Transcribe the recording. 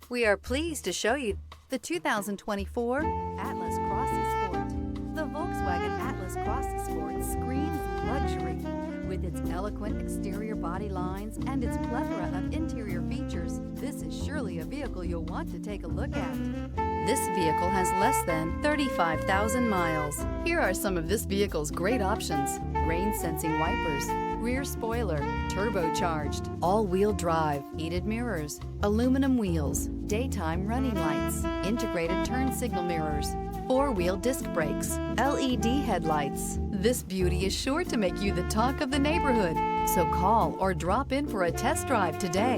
We are pleased to show you the 2024 Atlas Cross Sport. The Volkswagen Atlas Cross Sport screams luxury. With its eloquent exterior body lines and its plethora of interior features, this is surely a vehicle you'll want to take a look at. This vehicle has less than 35,000 miles. Here are some of this vehicle's great options: rain-sensing wipers, rear spoiler, turbocharged, all-wheel drive, heated mirrors, aluminum wheels, daytime running lights, integrated turn signal mirrors, four-wheel disc brakes, LED headlights. This beauty is sure to make you the talk of the neighborhood. So call or drop in for a test drive today.